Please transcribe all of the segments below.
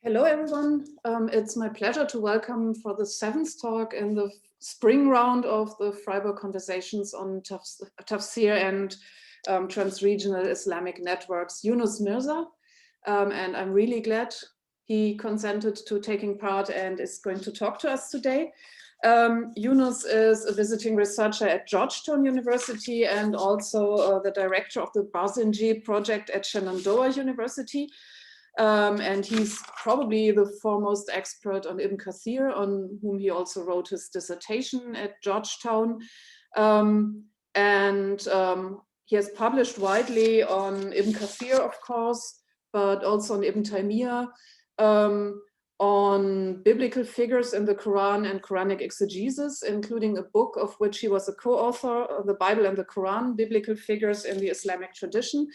Hello, everyone. It's my pleasure to welcome for the 7th talk in the spring round of the Freiburg Conversations on tafsir and transregional Islamic networks, Younus Mirza. And I'm really glad he consented to taking part and is going to talk to us today. Younus is a visiting researcher at Georgetown University and also the director of the Barzinji project at Shenandoah University. And he's probably the foremost expert on Ibn Kathir, on whom he also wrote his dissertation at Georgetown. He has published widely on Ibn Kathir, of course, but also on Ibn Taymiyya, on biblical figures in the Quran and Quranic exegesis, including a book of which he was a co-author, The Bible and the Quran, Biblical Figures in the Islamic Tradition.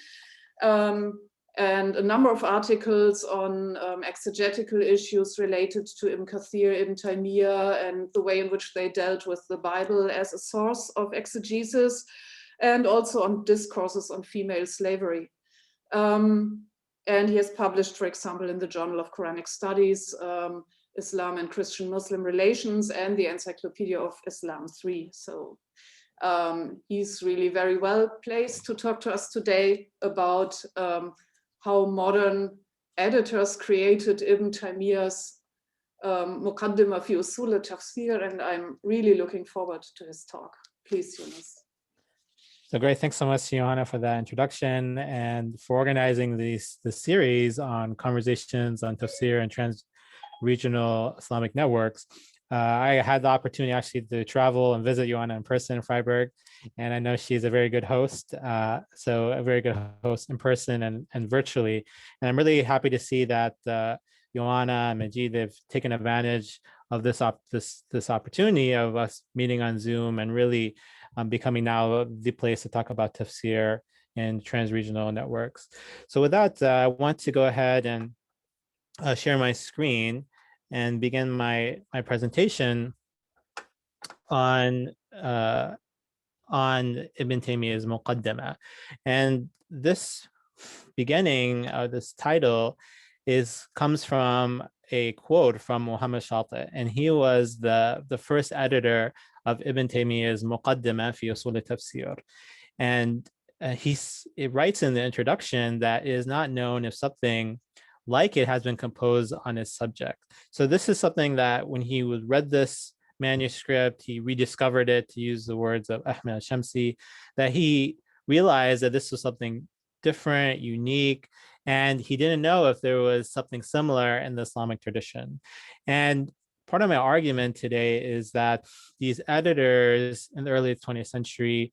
And a number of articles on exegetical issues related to Ibn Kathir, Ibn Taymiyya, and the way in which they dealt with the Bible as a source of exegesis, and also on discourses on female slavery. And he has published, for example, in the Journal of Quranic Studies, Islam and Christian-Muslim Relations, and the Encyclopedia of Islam 3. So he's really very well placed to talk to us today about how modern editors created Ibn Taymiyya's Muqaddima fi uṣūl al-tafsīr, and I'm really looking forward to his talk. Please, Younus. So great, thanks so much, Johanna, for that introduction and for organizing the series on conversations on tafsir and trans-regional Islamic networks. I had the opportunity actually to travel and visit Johanna in person in Freiburg, and I know she's a very good host, so a very good host in person and virtually. And I'm really happy to see that Johanna and Majid, they've taken advantage of this opportunity of us meeting on Zoom and really becoming now the place to talk about tafsir and trans-regional networks. So with that, I want to go ahead and share my screen and begin my presentation on Ibn Taymiyya's Muqaddima. And this beginning, this title comes from a quote from Muhammad Shatih, and he was the first editor of Ibn Taymiyya's Muqaddima fi uṣūl al-tafsīr. And it writes in the introduction that it is not known if something like it has been composed on his subject. So this is something that when he read this manuscript, he rediscovered it, to use the words of Ahmed al-Shamsi, that he realized that this was something different, unique, and he didn't know if there was something similar in the Islamic tradition. And part of my argument today is that these editors in the early 20th century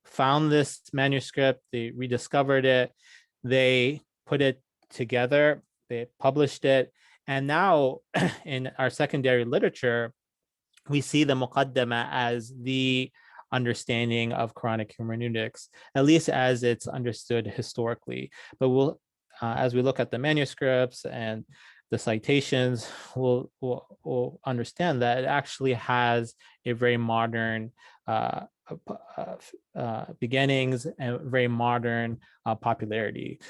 found this manuscript, they rediscovered it, they put it together, they published it, and now in our secondary literature, we see the Muqaddima as the understanding of Quranic hermeneutics, at least as it's understood historically. But we'll, as we look at the manuscripts and the citations, we'll understand that it actually has a very modern beginnings and very modern popularity.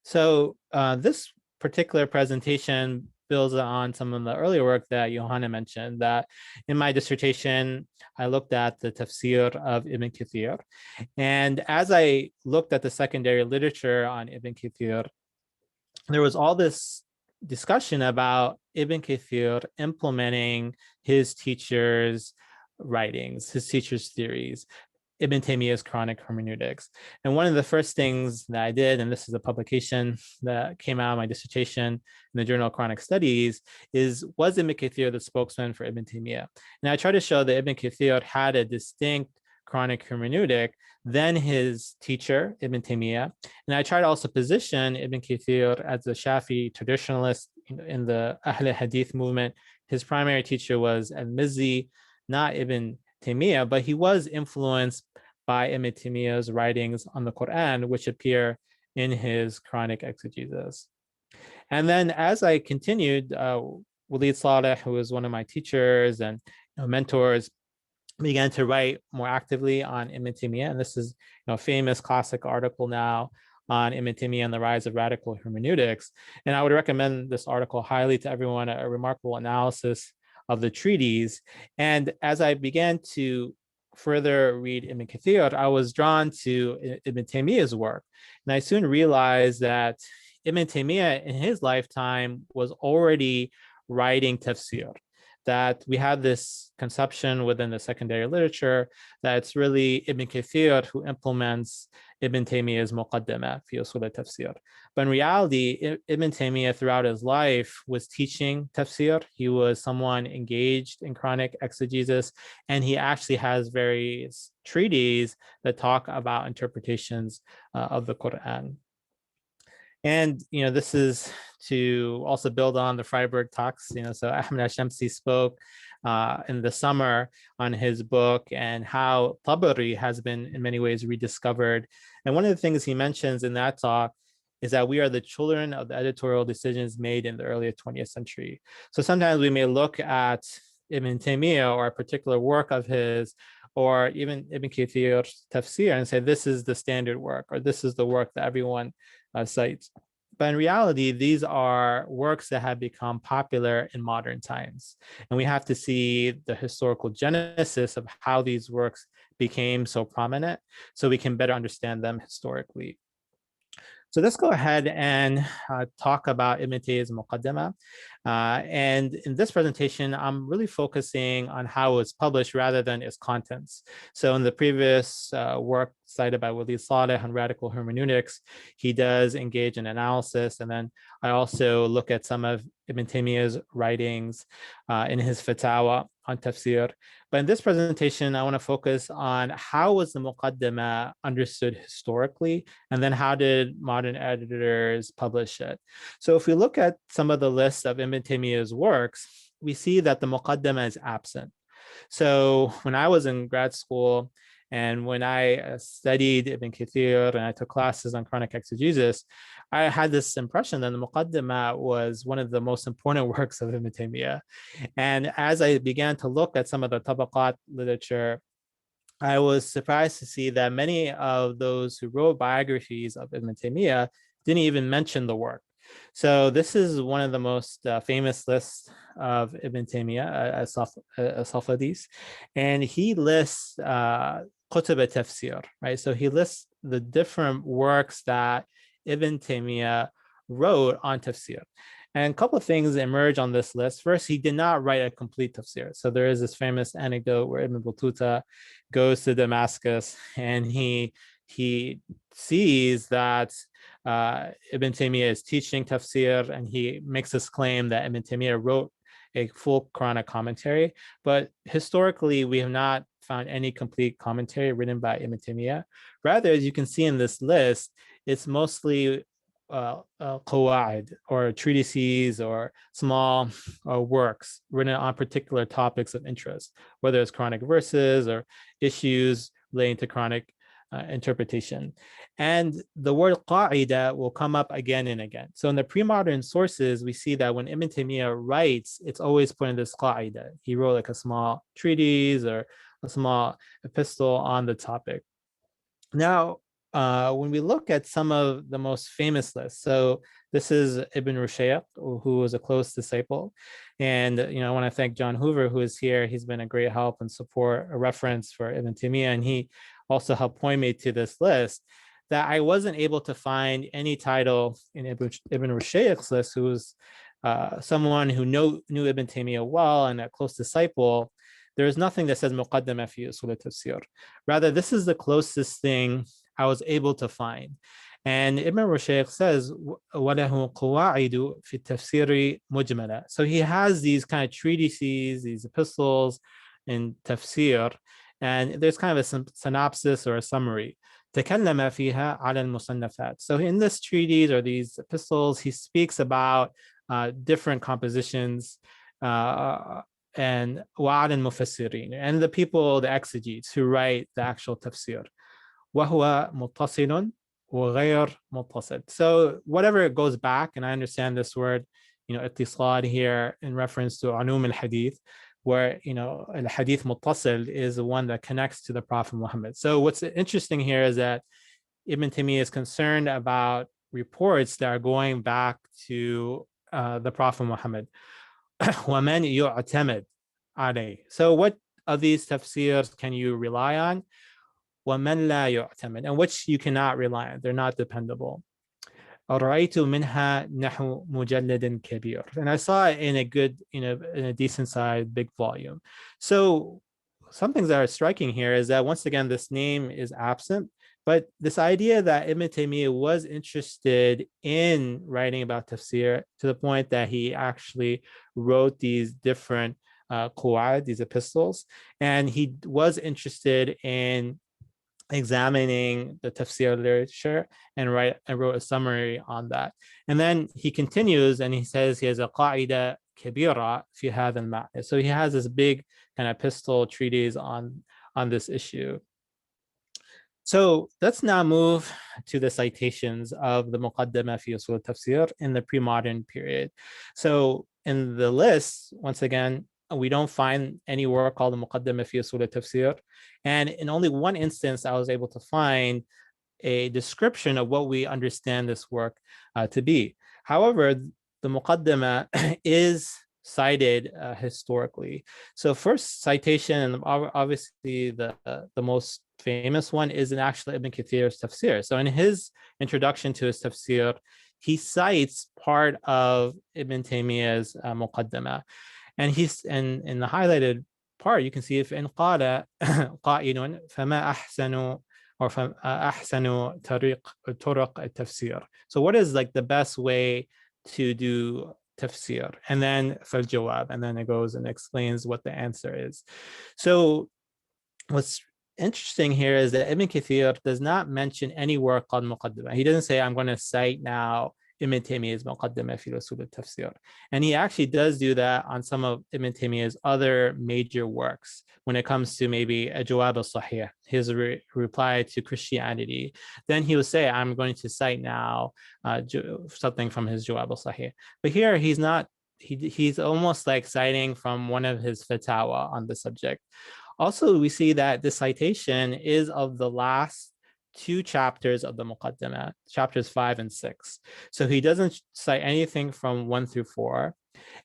So this particular presentation builds on some of the earlier work that Johanna mentioned, that in my dissertation, I looked at the tafsir of Ibn Kathir. And as I looked at the secondary literature on Ibn Kathir, there was all this discussion about Ibn Kathir implementing his teacher's writings, his teacher's theories, Ibn Taymiyya's Quranic hermeneutics. And one of the first things that I did, and this is a publication that came out of my dissertation in the Journal of Quranic Studies, was Ibn Kathir the spokesman for Ibn Taymiyya? And I tried to show that Ibn Kathir had a distinct Quranic hermeneutic than his teacher, Ibn Taymiyya. And I tried to also position Ibn Kathir as a Shafi traditionalist in the Ahl Hadith movement. His primary teacher was al-Mizzi, not Ibn Taymiyya, but he was influenced by Ibn Taymiyya's writings on the Qur'an, which appear in his Quranic exegesis. And then as I continued, Walid Saleh, who was one of my teachers and mentors, began to write more actively on Ibn Taymiyya, and this is a famous classic article now on Ibn Taymiyya and the rise of radical hermeneutics. And I would recommend this article highly to everyone, a remarkable analysis of the treatise. And as I began to further read Ibn Kathir, I was drawn to Ibn Taymiyya's work. And I soon realized that Ibn Taymiyya in his lifetime was already writing tafsir, that we have this conception within the secondary literature that it's really Ibn Kathir who implements Ibn Taymiyya's Muqaddima fi uṣūl al-tafsīr. But in reality, Ibn Taymiyya throughout his life was teaching tafsir. He was someone engaged in Quranic exegesis, and he actually has various treatises that talk about interpretations of the Qur'an. And, this is to also build on the Freiburg talks, so Ahmed al-Shamsi spoke in the summer on his book and how Tabari has been in many ways rediscovered. And one of the things he mentions in that talk is that we are the children of the editorial decisions made in the early 20th century. So sometimes we may look at Ibn Taymiyyah or a particular work of his, or even Ibn Kathir's tafsir, and say, this is the standard work, or this is the work that everyone cites. But in reality, these are works that have become popular in modern times. And we have to see the historical genesis of how these works became so prominent so we can better understand them historically. So let's go ahead and talk about Ibn Taymiyya's Muqaddima. And in this presentation, I'm really focusing on how it's published rather than its contents. So in the previous work cited by Walid Saleh on radical hermeneutics, he does engage in analysis. And then I also look at some of Ibn Taymiyya's writings in his Fatawa on tafsir. But in this presentation, I want to focus on how was the Muqaddima understood historically, and then how did modern editors publish it. So if we look at some of the lists of Ibn Taymiyya's works, we see that the Muqaddima is absent. So when I was in grad school, and when I studied Ibn Kathir and I took classes on Quranic exegesis, I had this impression that the Muqaddima was one of the most important works of Ibn Taymiyyah. And as I began to look at some of the tabaqat literature, I was surprised to see that many of those who wrote biographies of Ibn Taymiyyah didn't even mention the work. So this is one of the most famous lists of Ibn Taymiyyah, as-Safadis, and he lists Qutb al-Tafsir, right? So he lists the different works that Ibn Taymiyyah wrote on tafsir. And a couple of things emerge on this list. First, he did not write a complete tafsir. So there is this famous anecdote where Ibn Battuta goes to Damascus and he sees that Ibn Taymiyyah is teaching tafsir, and he makes this claim that Ibn Taymiyyah wrote a full Quranic commentary. But historically, we have not found any complete commentary written by Ibn Taymiyyah. Rather, as you can see in this list, it's mostly qawa'id, or treatises, or small works written on particular topics of interest, whether it's Quranic verses or issues relating to Quranic interpretation. And the word qa'ida will come up again and again. So in the pre-modern sources, we see that when Ibn Taymiyyah writes, it's always put in this qa'ida. He wrote like a small treatise or a small epistle on the topic. Now, when we look at some of the most famous lists, so this is Ibn Rushayq, who was a close disciple. And, I want to thank John Hoover, who is here. He's been a great help and support, a reference for Ibn Taymiyyah. And he also helped point me to this list that I wasn't able to find any title in Ibn Rushayq's list, who was someone who knew Ibn Taymiyyah well and a close disciple. There is nothing that says Muqaddima fi uṣūl al-tafsīr. Rather, this is the closest thing I was able to find. And Ibn Rushayq says, وَلَهُ قَوَاعِدُ فِي التَّفْسِيرِ مُجْمَلًا. So he has these kind of treatises, these epistles in tafsir, and there's kind of a synopsis or a summary. تَكَلَّمَ فِيهَا عَلَى الْمُصَنَّفَاتِ. So in this treatise or these epistles, he speaks about different compositions, and وَعَلَى الْمُفَسِّرِينَ, and the people, the exegetes who write the actual tafsir. وَهُوَ مُتَّصِلٌ وَغَيْرْ مُتَّصِل. So whatever goes back, and I understand this word, اتصال here in reference to علوم الحديث, where, al-hadith muttasil is the one that connects to the Prophet Muhammad. So what's interesting here is that Ibn Taymiyyah is concerned about reports that are going back to the Prophet Muhammad. وَمَنْ يُعْتَمَدْ عَلَيْهِ. So what of these tafsirs can you rely on? وَمَنْ لَا يُعْتَمَدْ, and which you cannot rely on. They're not dependable. رأيت منها نحو مجلد كبير. And I saw it in a good, in a decent sized big volume. So some things that are striking here is that once again, this name is absent, but this idea that Ibn Taymiyyah was interested in writing about tafsir to the point that he actually wrote these different Qur'an, these epistles, and he was interested in examining the tafsir literature and wrote a summary on that. And then he continues and he says he has a qa'ida kabira fi hadha al-ma'na. So he has this big kind of epistle treatise on this issue. So let's now move to the citations of the Muqaddima fi uṣūl tafsir in the pre-modern period. So in the list, once again, we don't find any work called the Muqaddima fi uṣūl tafsir. And in only one instance, I was able to find a description of what we understand this work to be. However, the Muqaddima is cited historically. So first citation, and obviously the most famous one, is in actually Ibn Kathir's tafsir. So in his introduction to his tafsir, he cites part of Ibn Taymiyyah's Muqaddima. And he's in the highlighted part, you can see if in qala qa'ilun fama ahsanu or ahsanu turuq al-tafsir. So what is like the best way to do tafsir? And then fal-jawab, and then it goes and explains what the answer is. So what's interesting here is that Ibn Kathir does not mention any work called Muqaddimah. He doesn't say, I'm going to cite now Ibn Taymiyyah's Muqaddimah fi uṣūl tafsir. And he actually does do that on some of Ibn Taymiyyah's other major works when it comes to maybe a Jawab al-Sahih, his reply to Christianity. Then he will say, I'm going to cite now something from his Jawab al-Sahih. But here he's not, he's almost like citing from one of his fatwa on the subject. Also, we see that the citation is of the last two chapters of the Muqaddimah, chapters 5 and 6. So he doesn't cite anything from 1 through 4.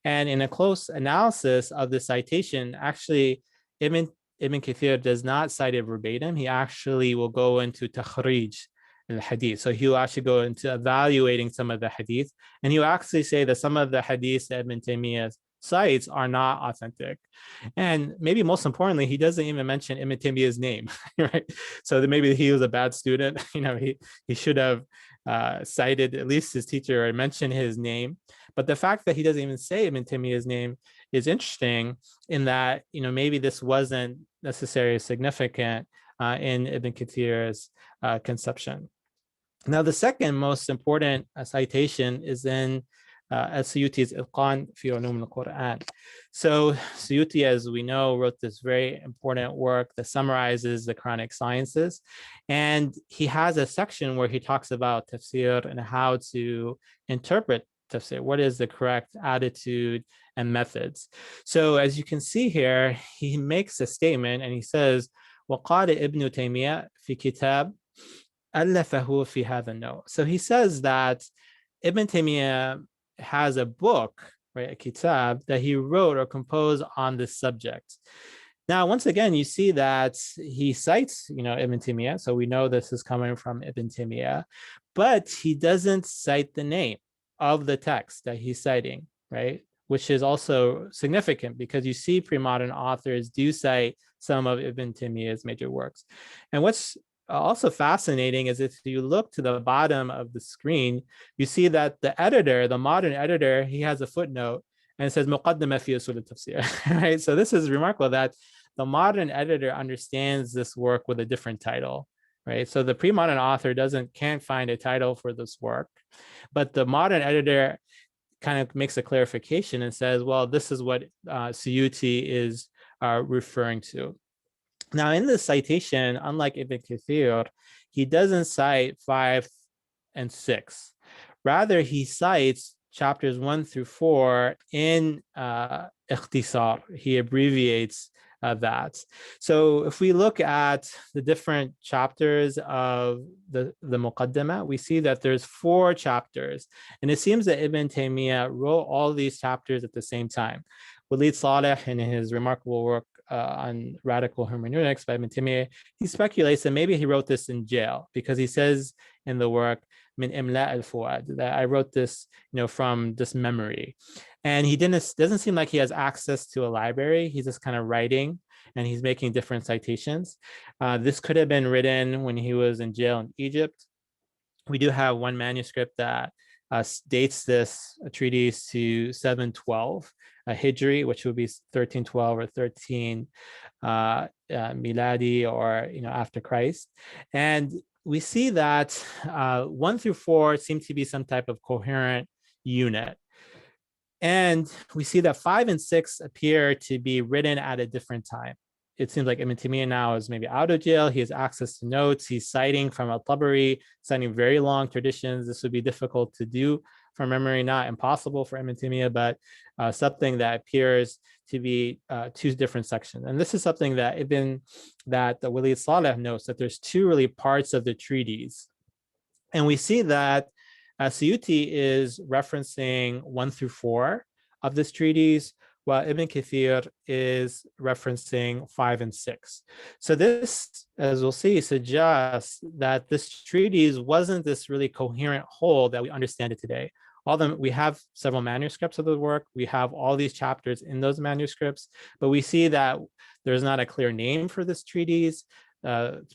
And in a close analysis of the citation, actually, Ibn Kathir does not cite it verbatim. He actually will go into takhrij al-hadith. So he'll actually go into evaluating some of the hadith. And he'll actually say that some of the hadiths that Ibn Taymiyyah cites are not authentic. And maybe most importantly, he doesn't even mention Ibn Taymiyyah's name, right? So that maybe he was a bad student. He should have cited at least his teacher or mentioned his name. But the fact that he doesn't even say Ibn Taymiyyah's name is interesting in that, maybe this wasn't necessarily significant in Ibn Kathir's conception. Now, the second most important citation is in Suyuti's Itqan fi Ulum al-Qur'an. So Suyuti, as we know, wrote this very important work that summarizes the Quranic sciences. And he has a section where he talks about tafsir and how to interpret tafsir. What is the correct attitude and methods? So as you can see here, he makes a statement and he says, وَقَالَ ابن تيمية في كتاب ألفه في هذا النوع. So he says that Ibn Taymiyyah has a book, right, a kitab that he wrote or composed on this subject. Now, once again, you see that he cites, Ibn Taymiyyah, so we know this is coming from Ibn Taymiyyah, but he doesn't cite the name of the text that he's citing, right, which is also significant because you see pre-modern authors do cite some of Ibn Taymiyyah's major works. And what's also fascinating is if you look to the bottom of the screen, you see that the editor, the modern editor, he has a footnote and it says Muqaddima fi uṣūl tafsir, right? So this is remarkable that the modern editor understands this work with a different title, right? So the pre-modern author can't find a title for this work, but the modern editor kind of makes a clarification and says, well, this is what Suyuti is referring to. Now, in this citation, unlike Ibn Kathir, he doesn't cite 5 and 6. Rather, he cites chapters 1 through 4 in ikhtisar. He abbreviates that. So if we look at the different chapters of the Muqaddima, we see that there's 4 chapters. And it seems that Ibn Taymiyyah wrote all these chapters at the same time. Walid Saleh, in his remarkable work on radical hermeneutics by Ibn Taymiyyah, he speculates that maybe he wrote this in jail, because he says in the work, min imla al-fuad, that I wrote this, from this memory. And he doesn't seem like he has access to a library. He's just kind of writing, and he's making different citations. This could have been written when he was in jail in Egypt. We do have one manuscript that dates this treatise to 712 Hijri, which would be 1312 or 13 Miladi, or after Christ. And we see that 1 through 4 seem to be some type of coherent unit. And we see that 5 and 6 appear to be written at a different time. It seems like Ibn Taymiyyah now is maybe out of jail. He has access to notes. He's citing from al-Tabari, citing very long traditions. This would be difficult to do from memory, not impossible for Ibn Taymiyyah, but something that appears to be 2 different sections. And this is something that Walid Saleh notes, that there's 2 really parts of the treatise. And we see that Suyuti is referencing 1 through 4 of this treatise, while Ibn Kathir is referencing 5 and 6. So this, as we'll see, suggests that this treatise wasn't this really coherent whole that we understand it today. We have several manuscripts of the work. We have all these chapters in those manuscripts, but we see that there's not a clear name for this treatise.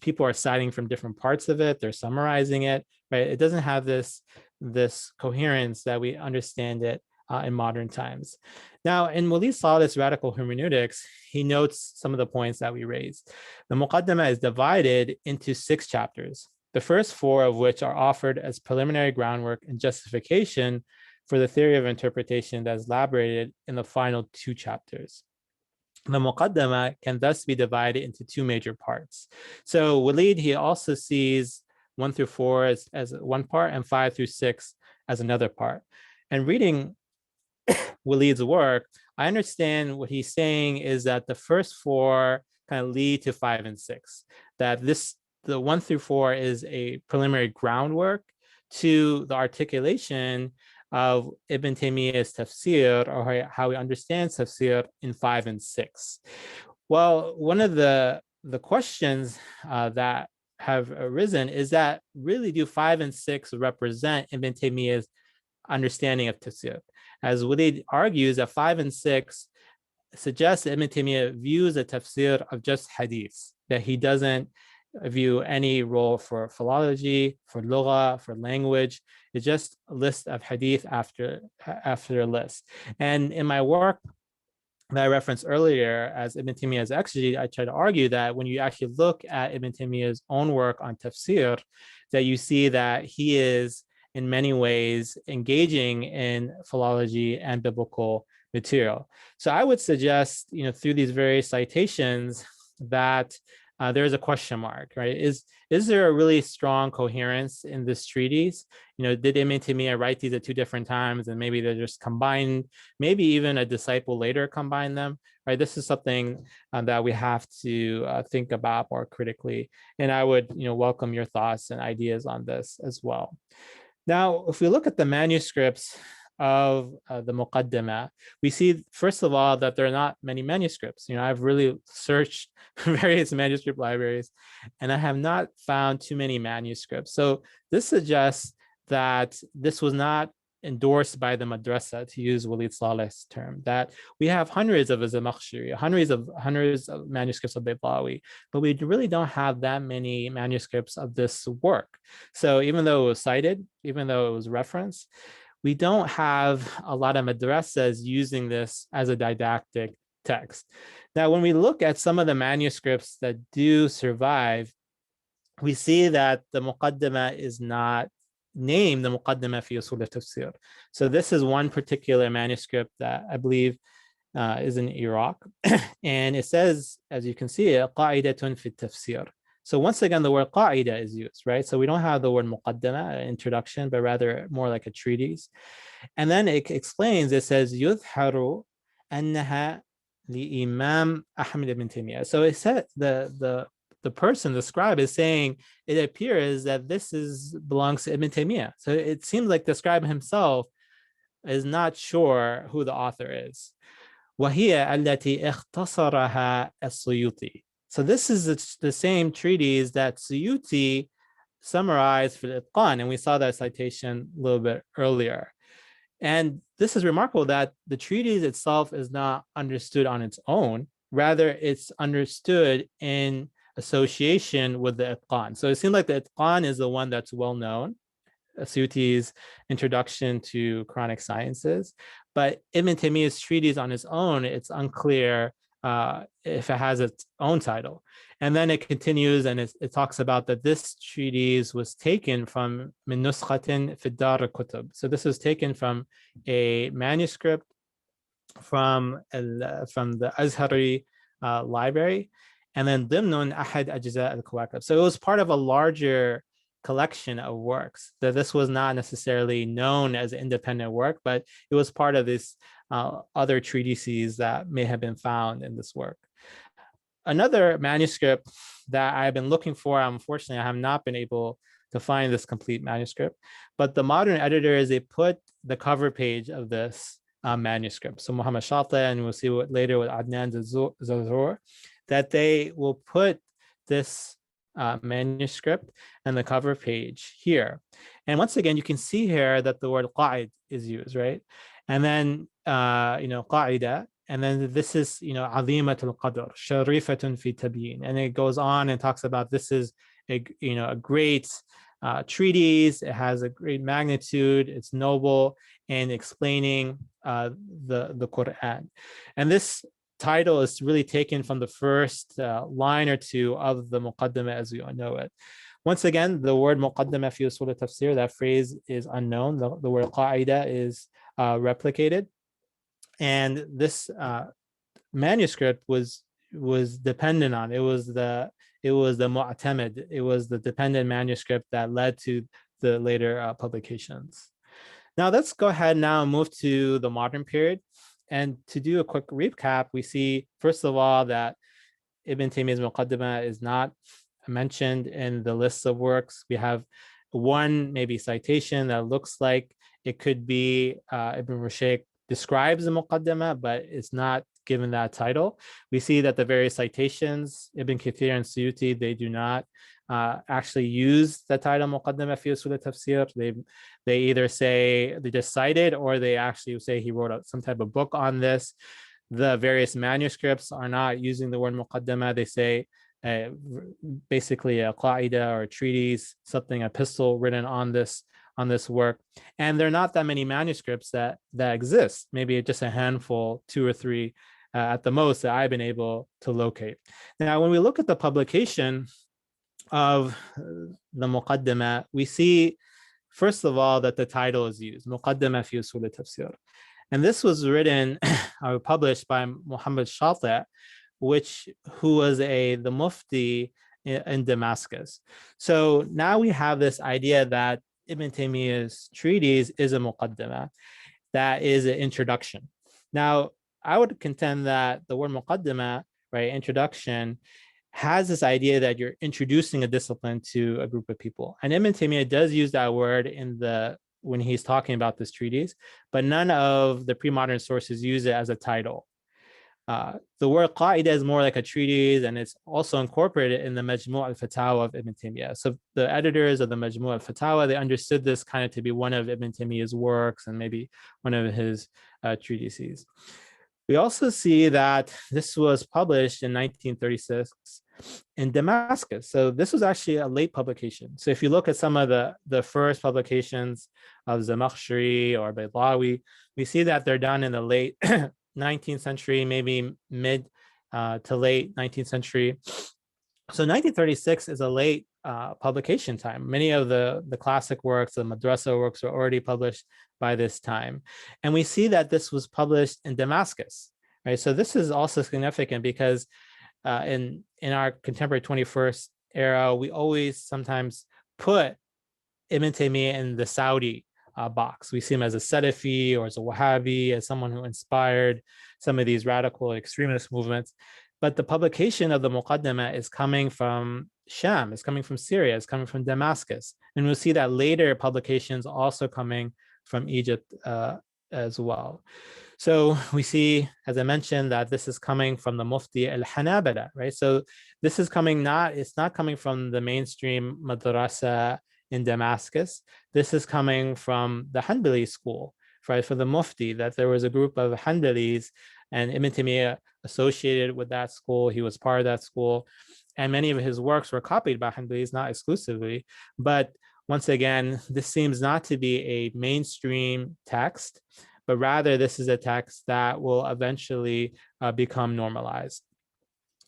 People are citing from different parts of it. They're summarizing it, right? It doesn't have this coherence that we understand it in modern times. Now, in Walid Saleh's radical hermeneutics, he notes some of the points that we raised. The Muqaddima is divided into 6 chapters, the first 4 of which are offered as preliminary groundwork and justification for the theory of interpretation that is elaborated in the final 2 chapters. The Muqaddima can thus be divided into 2 major parts. So Walid, he also sees 1 through 4 as one part, and 5 through 6 as another part. And reading Walid's work, I understand what he's saying is that the first 4 kind of lead to 5 and 6, that the 1 through 4 is a preliminary groundwork to the articulation of Ibn Taymiyyah's tafsir, or how he understands tafsir, in 5 and 6. Well, one of the questions that have arisen is that really do 5 and 6 represent Ibn Taymiyyah's understanding of tafsir? As Walid argues, that 5 and 6 suggests that Ibn Taymiyyah views the tafsir of just hadiths, that he doesn't view any role for philology, for lugha, for language. It's just a list of hadith after a list. And in my work that I referenced earlier as Ibn Taymiyyah's exegete, I try to argue that when you actually look at Ibn Taymiyyah's own work on tafsir, that you see that he is in many ways engaging in philology and biblical material. So I would suggest, through these various citations, that there's a question mark, right? Is there a really strong coherence in this treatise? Did Ibn Taymiyyah write these at 2 different times, and maybe they're just combined, maybe even a disciple later combined them, right? This is something that we have to think about more critically. And I would, welcome your thoughts and ideas on this as well. Now, if we look at the manuscripts of the Muqaddima, we see, first of all, that there are not many manuscripts. I've really searched various manuscript libraries, and I have not found too many manuscripts. So this suggests that this was not endorsed by the madrasa, to use Walid Saleh's term, that we have hundreds of Zamakhshari, hundreds of manuscripts of Baydawi, but we really don't have that many manuscripts of this work. So even though it was cited, even though it was referenced, we don't have a lot of madrasas using this as a didactic text. Now, when we look at some of the manuscripts that do survive, we see that the Muqaddima is not named the Muqaddima fi uṣūl al-tafsīr. So this is one particular manuscript that I believe is in Iraq. And it says, as you can see, قاعدة في التفسير. So once again, the word qa'ida is used, right? So we don't have the word muqaddima, introduction, but rather more like a treatise. And then it explains, it says, يُظْهَرُ أَنَّهَا لِإِمَامْ أَحْمَدْ ibn Taymiyya. So it said the person, the scribe, is saying it appears that this belongs to Ibn Taymiyya. So it seems like the scribe himself is not sure who the author is. وَهِيَ الَّتِي اخْتَصَرَهَا السُّيُوطِي. So this is the same treatise that Suyuti summarized for the Itqan, and we saw that citation a little bit earlier. And this is remarkable that the treatise itself is not understood on its own, rather it's understood in association with the Itqan. So it seems like the Itqan is the one that's well known, Suyuti's introduction to Quranic sciences, but Ibn Taymiyya's treatise on its own, it's unclear if it has its own title. And then it continues and it talks about that this treatise was taken from min nuskhatin fi dar al-kutub. So this was taken from a manuscript from the Azhari library, and then dimnun ahad ajza al-kawakib. So it was part of a larger collection of works, that this was not necessarily known as an independent work, but it was part of this other treatises that may have been found in this work. Another manuscript that I've been looking for, unfortunately, I have not been able to find this complete manuscript, but the modern editors, they put the cover page of this manuscript. So Muhammad Shatla, and we'll see later with Adnan Zazor, that they will put this manuscript and the cover page here. And once again, you can see here that the word qa'id is used, right? And then, qa'ida, and then this is, azimatul qadr, sharifatun fi tabyin. And it goes on and talks about this is a great treatise. It has a great magnitude. It's noble in explaining the Qur'an. And this title is really taken from the first line or two of the Muqaddima as we know it. Once again, the word Muqaddima fi uṣūl tafsir, that phrase is unknown. The word qa'ida is replicated. And this manuscript was dependent on, it was the mu'tamid, it was the dependent manuscript that led to the later publications. Now let's go ahead now and move to the modern period. And to do a quick recap, we see, first of all, that Ibn Taymiyya's Muqaddima is not mentioned in the list of works. We have one maybe citation that looks like it could be Ibn Rushd describes the Muqaddima, but it's not given that title. We see that the various citations, Ibn Kathir and Suyuti, they do not actually use the title Muqaddima fi uṣūl tafsir. They either say they just cite it, or they actually say he wrote some type of book on this. The various manuscripts are not using the word Muqaddima. They say basically a qa'ida or a treatise, something, epistle written on this work. And there are not that many manuscripts that exist, maybe just a handful, 2 or 3 at the most, that I've been able to locate. Now, when we look at the publication of the Muqaddima, we see, first of all, that the title is used, Muqaddima fi uṣūl tafsir. And this was written or published by Muhammad Shatla, who was the mufti in Damascus. So now we have this idea that Ibn Taymiyya's treatise is a Muqaddima, that is an introduction. Now, I would contend that the word Muqaddima, right, introduction, has this idea that you're introducing a discipline to a group of people. And Ibn Taymiyya does use that word when he's talking about this treatise, but none of the pre-modern sources use it as a title. The word qa'ida is more like a treatise, and it's also incorporated in the Majmu' al-Fatawa of Ibn Taymiyya. So the editors of the Majmu' al-Fatawa, they understood this kind of to be one of Ibn Taymiyya's works and maybe one of his treatises. We also see that this was published in 1936 in Damascus. So this was actually a late publication. So if you look at some of the first publications of Zamakhshari or Baydawi, we see that they're done in the late 19th century, maybe mid to late 19th century. So 1936 is a late publication time. Many of the classic works, the madrasa works, were already published by this time. And we see that this was published in Damascus, right? So this is also significant because in our contemporary 21st era, we always sometimes put Ibn Taymiyyah in the Saudi box. We see him as a Salafi or as a Wahhabi, as someone who inspired some of these radical extremist movements. But the publication of the Muqaddima is coming from Sham, it's coming from Syria, it's coming from Damascus. And we'll see that later publications also coming from Egypt as well. So we see, as I mentioned, that this is coming from the Mufti al-Hanabala, right? So this is coming it's not coming from the mainstream madrasa in Damascus. This is coming from the Hanbali school, right? For the Mufti, that there was a group of Hanbalis, and Ibn Taymiyyah associated with that school. He was part of that school, and many of his works were copied by Hanbalis, not exclusively. But once again, this seems not to be a mainstream text, but rather this is a text that will eventually become normalized.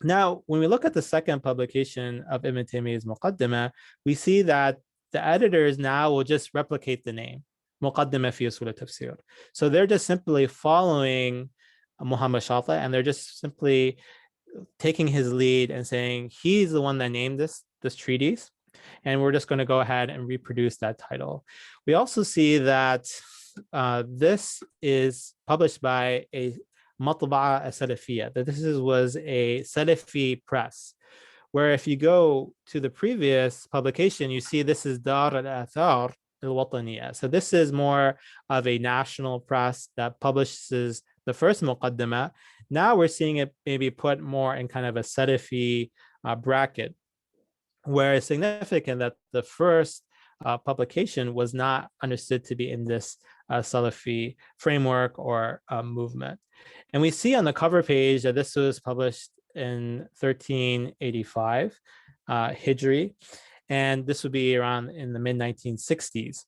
Now, when we look at the second publication of Ibn Taymiyyah's Muqaddima, we see that the editors now will just replicate the name, Muqaddima fi uṣūl al-tafsīr. So they're just simply following Muhammad Shatha, and they're just simply taking his lead and saying he's the one that named this treatise, and we're just going to go ahead and reproduce that title. We also see that this is published by a matba'a salafiyya, that this was a Salafi press, where if you go to the previous publication, you see this is Dar al-Athar al-Wataniyya. So this is more of a national press that publishes the first Muqaddima. Now we're seeing it maybe put more in kind of a Salafi bracket, where it's significant that the first publication was not understood to be in this Salafi framework or movement. And we see on the cover page that this was published in 1385 Hijri, and this would be around in the mid-1960s.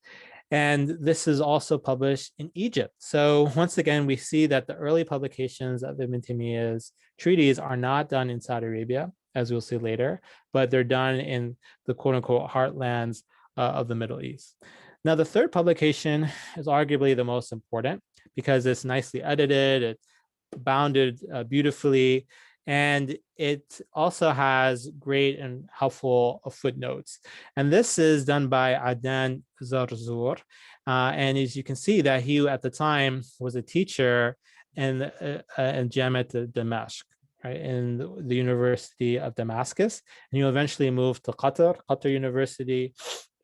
And this is also published in Egypt. So once again, we see that the early publications of Ibn Taymiyyah's treaties are not done in Saudi Arabia, as we'll see later, but they're done in the quote-unquote heartlands of the Middle East. Now, the third publication is arguably the most important because it's nicely edited, it's bounded beautifully, and it also has great and helpful footnotes. And this is done by Adnan Zarzour. And as you can see that he at the time was a teacher in Jamiat Damascus, right, in the University of Damascus. And he eventually moved to Qatar University,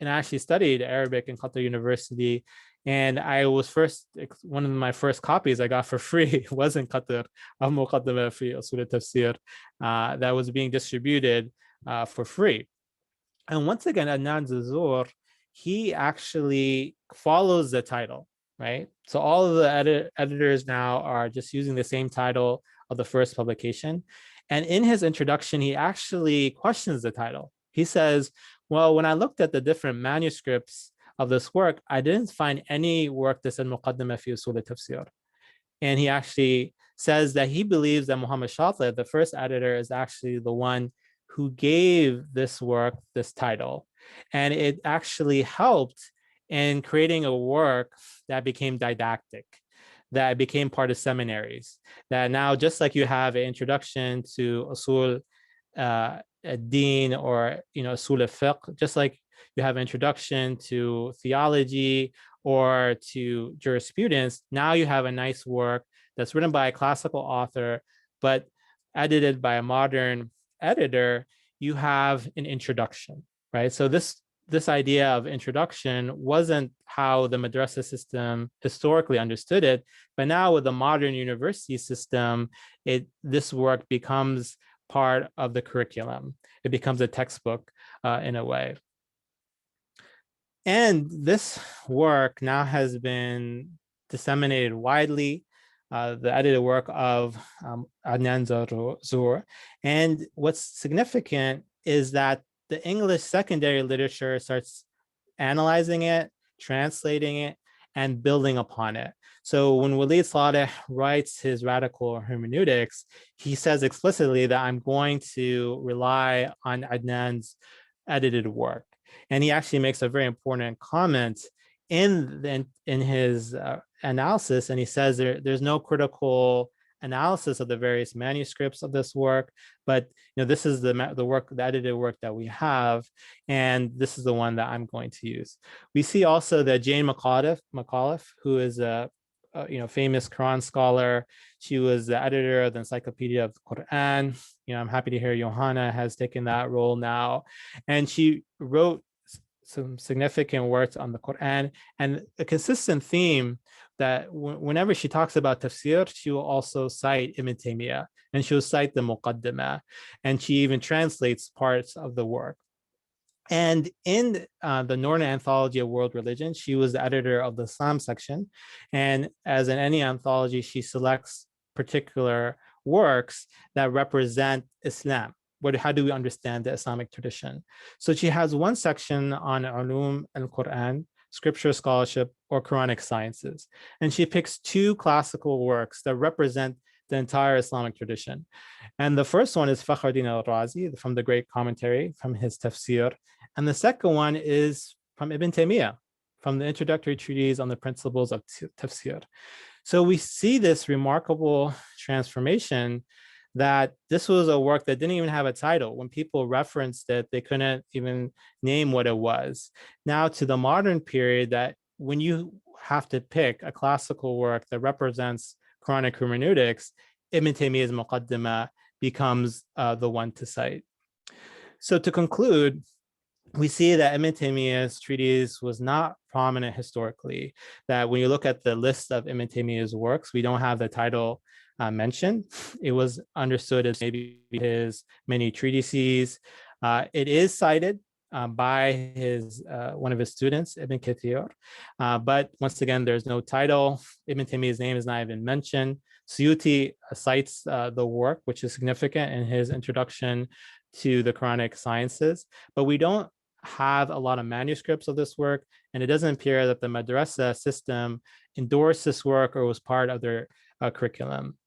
and I actually studied Arabic in Qatar University. And I was one of my first copies I got for free was in Qatar of Muqaddima fi uṣūl al-tafsīr that was being distributed for free. And once again, Adnan Zarzour, he actually follows the title, right? So all of the editors now are just using the same title of the first publication. And in his introduction, he actually questions the title. He says, well, when I looked at the different manuscripts of this work, I didn't find any work that said Muqaddima fi uṣūl al-tafsīr. And he actually says that he believes that Muhammad Shatha, the first editor, is actually the one who gave this work this title. And it actually helped in creating a work that became didactic, that became part of seminaries, that now, just like you have an introduction to uṣūl ad-din or uṣūl al-fiqh, just like you have an introduction to theology or to jurisprudence, now you have a nice work that's written by a classical author, but edited by a modern editor. You have an introduction, right? So this idea of introduction wasn't how the madrasa system historically understood it, but now with the modern university system, this work becomes part of the curriculum. It becomes a textbook in a way. And this work now has been disseminated widely, the edited work of Adnan Zarzour. And what's significant is that the English secondary literature starts analyzing it, translating it, and building upon it. So when Walid Saleh writes his radical hermeneutics, he says explicitly that I'm going to rely on Adnan's edited work. And he actually makes a very important comment in his analysis, and he says there's no critical analysis of the various manuscripts of this work, but this is the edited work that we have, and this is the one that I'm going to use. We see also that Jane McAuliffe, who is a famous Quran scholar. She was the editor of the Encyclopedia of the Qur'an. I'm happy to hear Johanna has taken that role now, and she wrote some significant works on the Qur'an, and a consistent theme that whenever she talks about tafsir, she will also cite Ibn Taymiyya, and she will cite the Muqaddima, and she even translates parts of the work. And in the Northern Anthology of World Religion, she was the editor of the Islam section. And as in any anthology, she selects particular works that represent Islam. How do we understand the Islamic tradition? So she has one section on ulūm al-Qur'an, scripture scholarship, or Quranic sciences. And she picks two classical works that represent the entire Islamic tradition. And the first one is Fakhruddin al-Razi from the great commentary from his tafsir. And the second one is from Ibn Taymiyya, from the introductory treatise on the principles of tafsir. So we see this remarkable transformation that this was a work that didn't even have a title. When people referenced it, they couldn't even name what it was. Now to the modern period, that when you have to pick a classical work that represents Quranic hermeneutics, Ibn Taymiyya's Muqaddima becomes the one to cite. So to conclude, we see that Ibn Taymiyya's treatise was not prominent historically, that when you look at the list of Ibn Taymiyya's works, we don't have the title mentioned. It was understood as maybe his many treatises. It is cited by one of his students, Ibn Kathir. But once again, there's no title. Ibn Taymiyya's name is not even mentioned. Suyuti cites the work, which is significant in his introduction to the Quranic sciences, but we don't have a lot of manuscripts of this work, and it doesn't appear that the madrasa system endorsed this work or was part of their curriculum.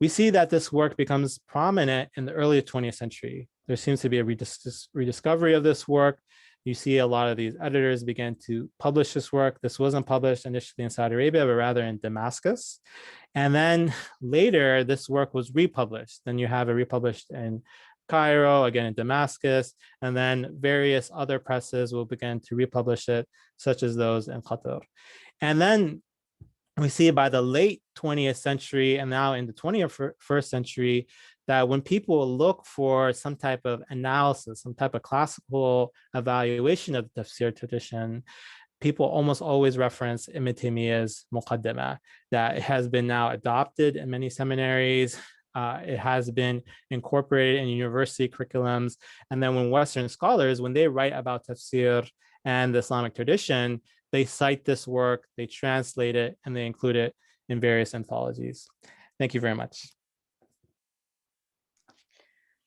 We see that this work becomes prominent in the early 20th century. There seems to be a rediscovery of this work. You see a lot of these editors began to publish this work. This wasn't published initially in Saudi Arabia, but rather in Damascus. And then later, this work was republished. Then you have it republished in Cairo, again in Damascus, and then various other presses will begin to republish it, such as those in Qatar. And then we see by the late 20th century and now in the 21st century that when people look for some type of analysis, some type of classical evaluation of the tafsir tradition, people almost always reference Ibn Taymiyya's Muqaddima, that it has been now adopted in many seminaries. It has been incorporated in university curriculums. And then when Western scholars, when they write about tafsir and the Islamic tradition, they cite this work, they translate it, and they include it in various anthologies. Thank you very much.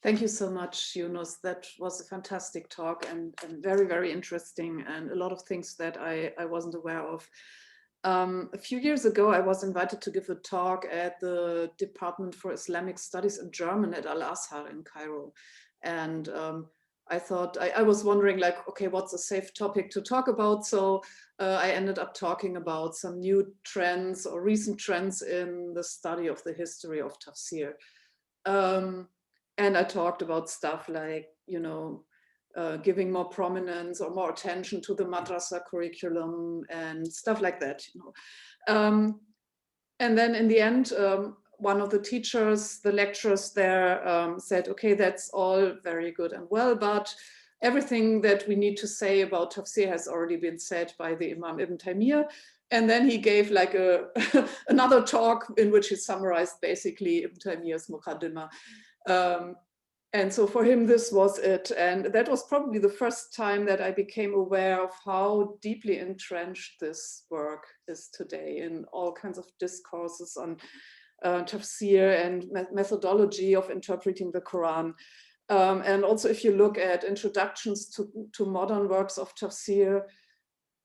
Thank you so much, Younus. That was a fantastic talk and very, very interesting, and a lot of things that I wasn't aware of. A few years ago, I was invited to give a talk at the Department for Islamic Studies in German at Al-Azhar in Cairo. And I thought, I was wondering like, okay, what's a safe topic to talk about? So I ended up talking about some new trends or recent trends in the study of the history of tafsir. And I talked about stuff like, giving more prominence or more attention to the madrasa curriculum and stuff like that, And then in the end, one of the teachers, the lecturers there said, okay, that's all very good and well, but everything that we need to say about tafsir has already been said by the Imam Ibn Taymiyya. And then he gave like another talk in which he summarized basically Ibn Taymiyya's Muqaddima. And so for him, this was it. And that was probably the first time that I became aware of how deeply entrenched this work is today in all kinds of discourses on tafsir and methodology of interpreting the Quran. And also if you look at introductions to modern works of tafsir,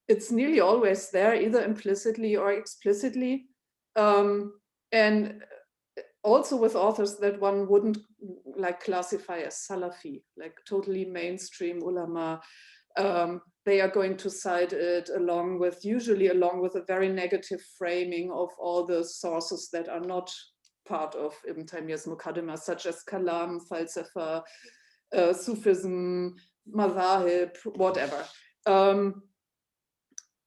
it's nearly always there, either implicitly or explicitly. And also with authors that one wouldn't like classify as Salafi, like totally mainstream ulama. They are going to cite it usually along with a very negative framing of all the sources that are not part of Ibn Taymiyyah's Muqaddima, such as Kalam, Falsafa, Sufism, Madhahib, whatever. And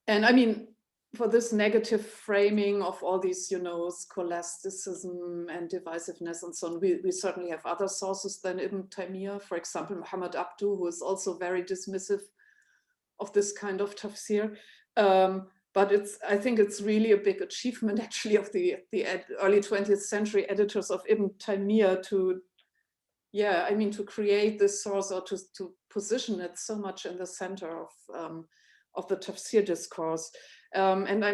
I mean, for this negative framing of all these, you know, scholasticism and divisiveness and so on, we certainly have other sources than Ibn Taymiyyah. For example, Muhammad Abdu, who is also very dismissive of this kind of tafsir. But I think it's really a big achievement, actually, of the early 20th century editors of Ibn Taymiyyah to, yeah, I mean, to create this source, or to position it so much in the center of the tafsir discourse. And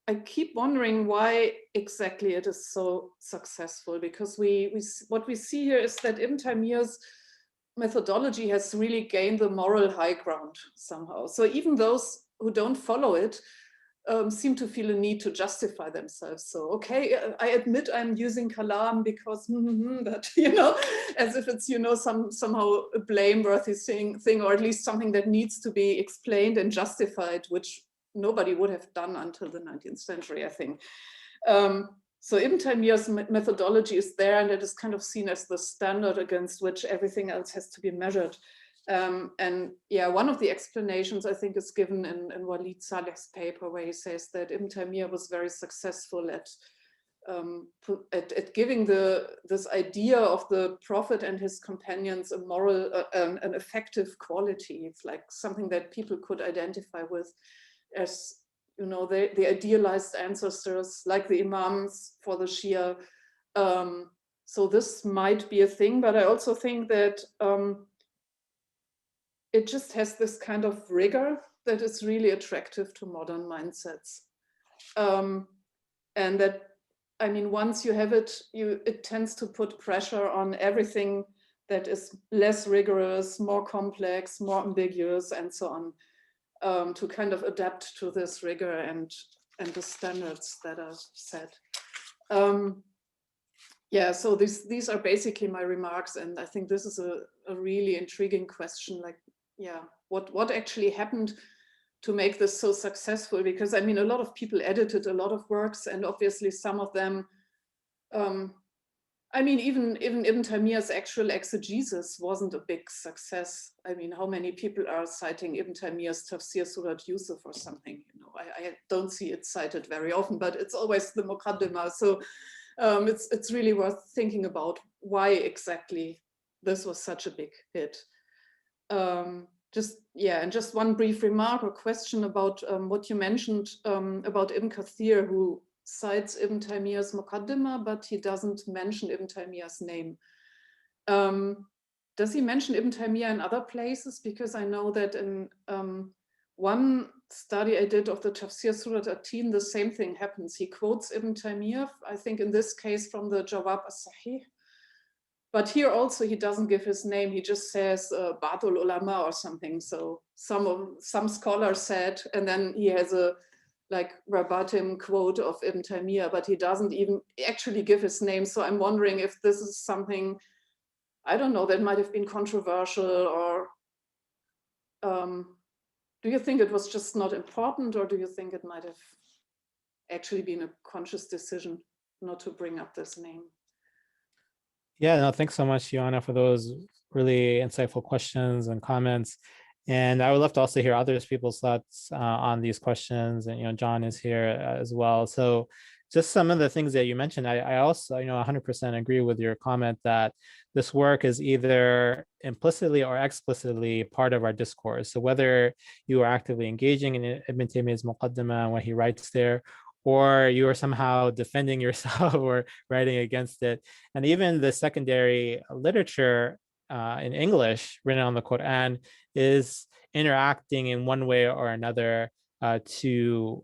I keep wondering why exactly it is so successful, because what we see here is that Ibn Taymiyyah's methodology has really gained the moral high ground somehow. So even those who don't follow it seem to feel a need to justify themselves. So, okay, I admit I'm using Kalam because, but, you know, as if it's, you know, somehow a blameworthy thing, or at least something that needs to be explained and justified, which nobody would have done until the 19th century, I think. So Ibn Taymiyyah's methodology is there, and it is kind of seen as the standard against which everything else has to be measured. And yeah, one of the explanations I think is given in Walid Saleh's paper, where he says that Ibn Taymiyyah was very successful at giving this idea of the Prophet and his companions a moral, an effective quality. It's like something that people could identify with as, you know, the idealized ancestors, like the Imams for the Shia. So this might be a thing, but I also think that it just has this kind of rigor that is really attractive to modern mindsets. And that, I mean, once you have it, it tends to put pressure on everything that is less rigorous, more complex, more ambiguous, and so on, to kind of adapt to this rigor and the standards that are set. Yeah, so these are basically my remarks, and I think this is a really intriguing question, like, yeah, what actually happened to make this so successful? Because I mean, a lot of people edited a lot of works, and obviously some of them, I mean, even Ibn Taymiyyah's actual exegesis wasn't a big success. I mean, how many people are citing Ibn Taymiyyah's Tafsir Surat Yusuf or something? You know, I don't see it cited very often, but it's always the Muqaddima. So it's really worth thinking about why exactly this was such a big hit. Just one brief remark or question about what you mentioned about Ibn Kathir, who cites Ibn Taymiyyah's Muqaddima, but he doesn't mention Ibn Taymiyyah's name. Does he mention Ibn Taymiyyah in other places? Because I know that in one study I did of the Tafsir Surat Atin, the same thing happens. He quotes Ibn Taymiyyah, I think in this case from the Jawab as-Sahih. But here also he doesn't give his name. He just says Ba'dul Ulama or something. So some scholars said, and then he has a like verbatim quote of Ibn Taymiyyah, but he doesn't even actually give his name. So I'm wondering if this is something, I don't know, that might have been controversial, or do you think it was just not important, or do you think it might have actually been a conscious decision not to bring up this name? Yeah, no, thanks so much, Johanna, for those really insightful questions and comments. And I would love to also hear other people's thoughts on these questions. And, you know, John is here as well. So just some of the things that you mentioned, I also, you know, 100% agree with your comment that this work is either implicitly or explicitly part of our discourse. So whether you are actively engaging in Ibn Taymiyyah's Muqaddima and what he writes there, or you are somehow defending yourself or writing against it. And even the secondary literature in English written on the Qur'an is interacting in one way or another to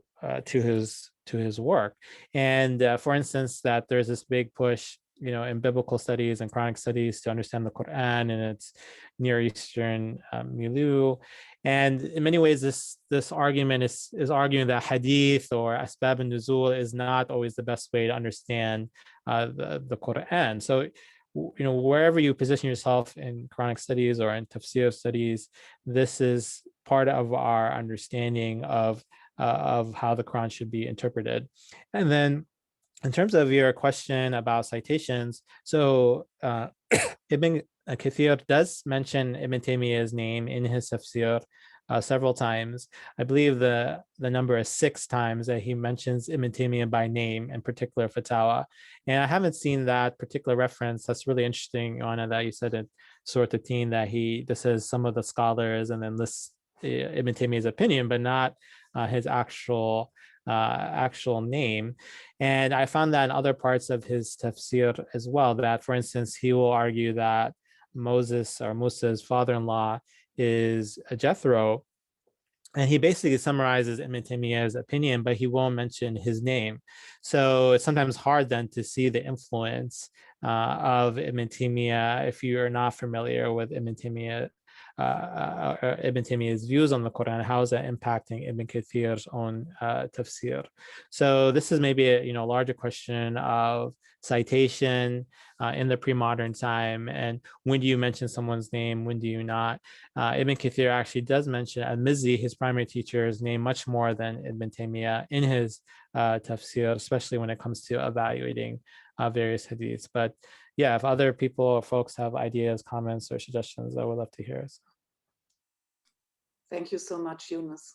his work. And for instance, that there's this big push, you know, in biblical studies and Quranic studies to understand the Qur'an and its Near Eastern milieu. And in many ways, this argument is arguing that hadith or asbab an-nuzul is not always the best way to understand the Qur'an. So, you know, wherever you position yourself in Quranic studies or in tafsir studies, this is part of our understanding of how the Quran should be interpreted. And then in terms of your question about citations, so Ibn Kathir does mention Ibn Taymiyyah's name in his tafsir several times. I believe the number is 6 times that he mentions Ibn Taymiyyah by name, in particular fatawa. And I haven't seen that particular reference. That's really interesting, Johanna, that you said in Surah 13 that this is some of the scholars and then lists Ibn Taymiyyah's opinion, but not his actual name. And I found that in other parts of his tafsir as well, that, for instance, he will argue that Moses or Musa's father-in-law is Jethro, and he basically summarizes Ibn Taymiyyah's opinion, but he won't mention his name. So it's sometimes hard then to see the influence of Ibn Taymiyyah if you are not familiar with Ibn Taymiyyah's views on the Quran. How is that impacting Ibn Kathir's own tafsir? So this is maybe a larger question of citation in the pre-modern time, and when do you mention someone's name, when do you not? Ibn Kathir actually does mention al-Mizzi, his primary teacher's name, much more than Ibn Taymiyyah in his tafsir, especially when it comes to evaluating various hadiths. But yeah, if other people or folks have ideas, comments, or suggestions, I would love to hear. Thank you so much, Younus.